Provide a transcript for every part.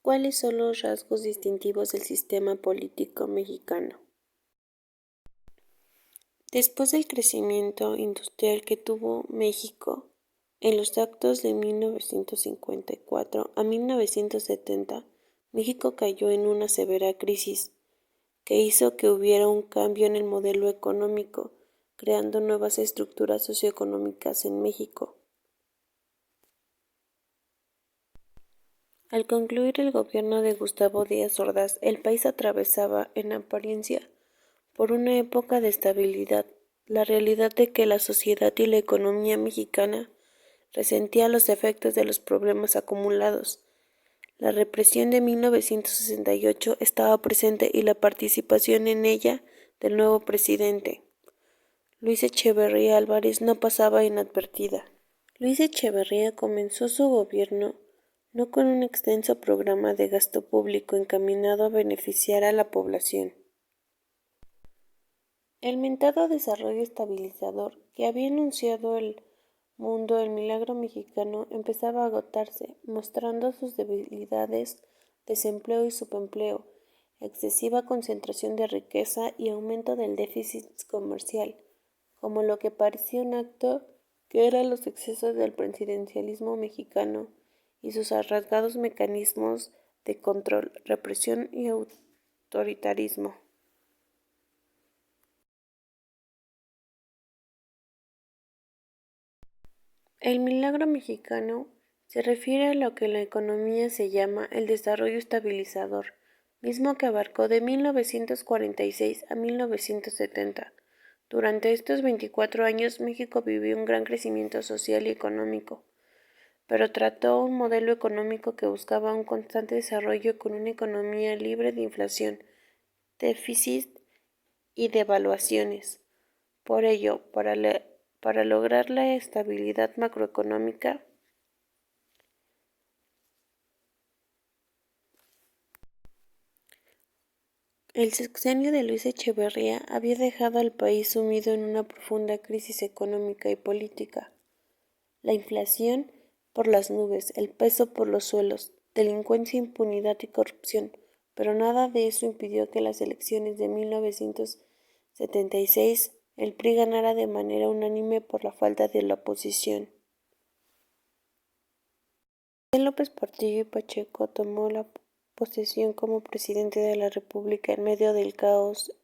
¿Cuáles son los rasgos distintivos del sistema político mexicano? Después del crecimiento industrial que tuvo México en los actos de 1954 a 1970, México cayó en una severa crisis que hizo que hubiera un cambio en el modelo económico, creando nuevas estructuras socioeconómicas en México. Al concluir el gobierno de Gustavo Díaz Ordaz, el país atravesaba, en apariencia, por una época de estabilidad. La realidad de que la sociedad y la economía mexicana resentía los efectos de los problemas acumulados. La represión de 1968 estaba presente y la participación en ella del nuevo presidente, Luis Echeverría Álvarez, no pasaba inadvertida. Luis Echeverría comenzó su gobierno no con un extenso programa de gasto público encaminado a beneficiar a la población. El mentado desarrollo estabilizador que había anunciado el mundo el milagro mexicano empezaba a agotarse, mostrando sus debilidades, desempleo y subempleo, excesiva concentración de riqueza y aumento del déficit comercial, como lo que parecía un acto que eran los excesos del presidencialismo mexicano y sus arraigados mecanismos de control, represión y autoritarismo. El milagro mexicano se refiere a lo que en la economía se llama el desarrollo estabilizador, mismo que abarcó de 1946 a 1970. Durante estos 24 años México vivió un gran crecimiento social y económico, pero trató un modelo económico que buscaba un constante desarrollo con una economía libre de inflación, déficit y devaluaciones. Por ello, para lograr la estabilidad macroeconómica, el sexenio de Luis Echeverría había dejado al país sumido en una profunda crisis económica y política. La inflación por las nubes, el peso por los suelos, delincuencia, impunidad y corrupción, pero nada de eso impidió que en las elecciones de 1976 el PRI ganara de manera unánime por la falta de la oposición. Miguel López Portillo y Pacheco tomó la posesión como presidente de la República en medio del caos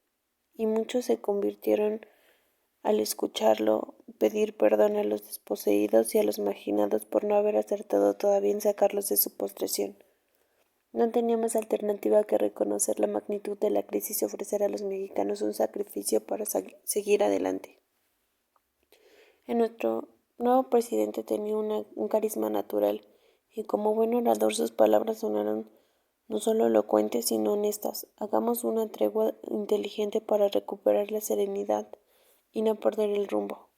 y muchos se convirtieron al escucharlo pedir perdón a los desposeídos y a los marginados por no haber acertado todavía en sacarlos de su postresión. No tenía más alternativa que reconocer la magnitud de la crisis y ofrecer a los mexicanos un sacrificio para seguir adelante. Nuestro nuevo presidente tenía un carisma natural y como buen orador sus palabras sonaron no solo elocuentes sino honestas. Hagamos una tregua inteligente para recuperar la serenidad y no perder el rumbo.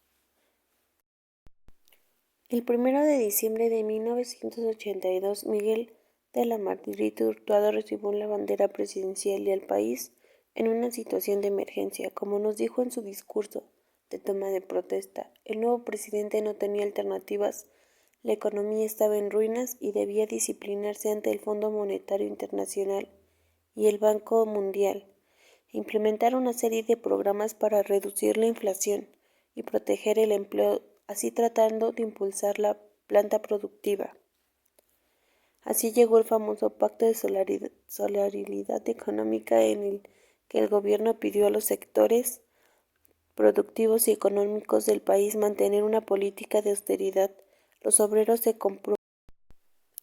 El 1 de diciembre de 1982, Miguel de la Madrid Hurtado recibió la bandera presidencial y al país en una situación de emergencia, como nos dijo en su discurso de toma de protesta. El nuevo presidente no tenía alternativas, la economía estaba en ruinas y debía disciplinarse ante el Fondo Monetario Internacional y el Banco Mundial, implementar una serie de programas para reducir la inflación y proteger el empleo, así tratando de impulsar la planta productiva. Así llegó el famoso Pacto de Solidaridad Económica en el que el gobierno pidió a los sectores productivos y económicos del país mantener una política de austeridad. Los obreros se comprometieron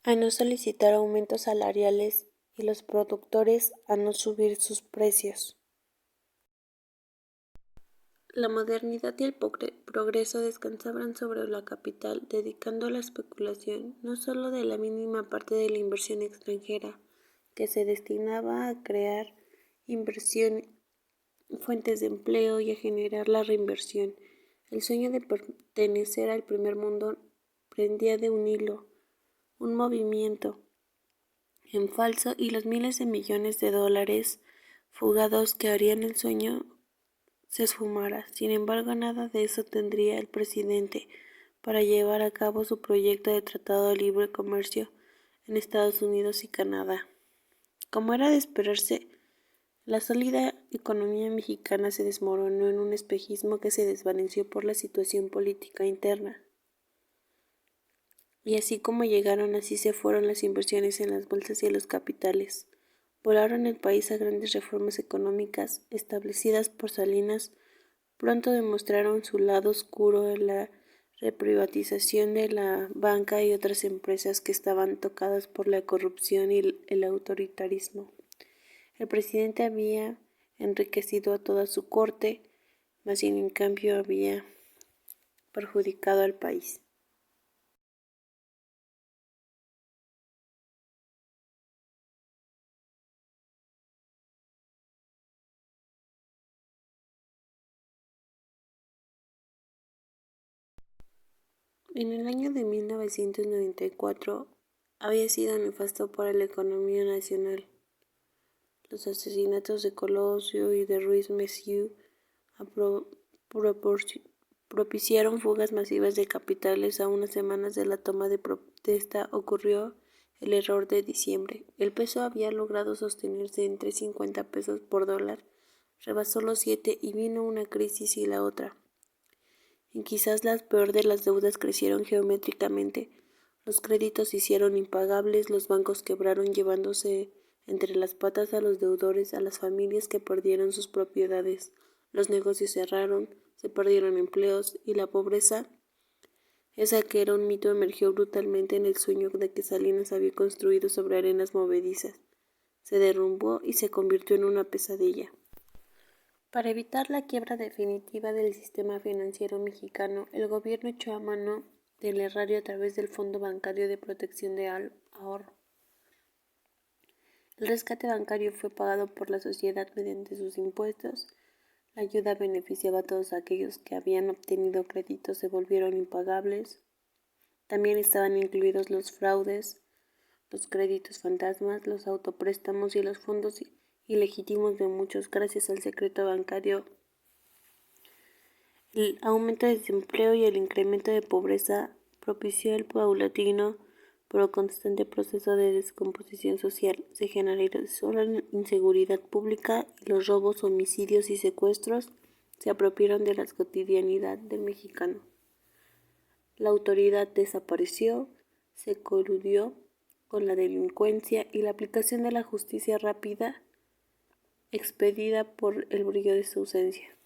a no solicitar aumentos salariales y los productores a no subir sus precios. La modernidad y el progreso descansaban sobre la capital, dedicando a la especulación no solo de la mínima parte de la inversión extranjera, que se destinaba a crear inversión, fuentes de empleo y a generar la reinversión. El sueño de pertenecer al primer mundo prendía de un hilo, un movimiento en falso y los miles de millones de dólares fugados que harían el sueño se esfumara. Sin embargo, nada de eso tendría el presidente para llevar a cabo su proyecto de Tratado de Libre Comercio en Estados Unidos y Canadá. Como era de esperarse, la sólida economía mexicana se desmoronó en un espejismo que se desvaneció por la situación política interna. Y así como llegaron, así se fueron las inversiones en las bolsas y los capitales. Volaron el país a grandes reformas económicas establecidas por Salinas. Pronto demostraron su lado oscuro en la reprivatización de la banca y otras empresas que estaban tocadas por la corrupción y el autoritarismo. El presidente había enriquecido a toda su corte, mas en cambio había perjudicado al país. En el año de 1994 había sido nefasto para la economía nacional. Los asesinatos de Colosio y de Ruiz Massieu propiciaron fugas masivas de capitales. A unas semanas de la toma de protesta ocurrió el error de diciembre. El peso había logrado sostenerse en 3.50 pesos por dólar, rebasó los 7 y vino una crisis y la otra. En quizás la peor de las deudas crecieron geométricamente. Los créditos se hicieron impagables, los bancos quebraron llevándose entre las patas a los deudores, a las familias que perdieron sus propiedades. Los negocios cerraron, se perdieron empleos y la pobreza, esa que era un mito, emergió brutalmente en el sueño de que Salinas había construido sobre arenas movedizas. Se derrumbó y se convirtió en una pesadilla. Para evitar la quiebra definitiva del sistema financiero mexicano, el gobierno echó a mano del erario a través del Fondo Bancario de Protección de Ahorro. El rescate bancario fue pagado por la sociedad mediante sus impuestos. La ayuda beneficiaba a todos aquellos que habían obtenido créditos se volvieron impagables. También estaban incluidos los fraudes, los créditos fantasmas, los autopréstamos y los fondos ilegítimos de muchos. Gracias al secreto bancario, el aumento de desempleo y el incremento de pobreza propició el paulatino pero constante proceso de descomposición social. Se generalizó la inseguridad pública y los robos, homicidios y secuestros se apropiaron de la cotidianidad del mexicano. La autoridad desapareció, se coludió con la delincuencia y la aplicación de la justicia rápida expedida por el brillo de su ausencia.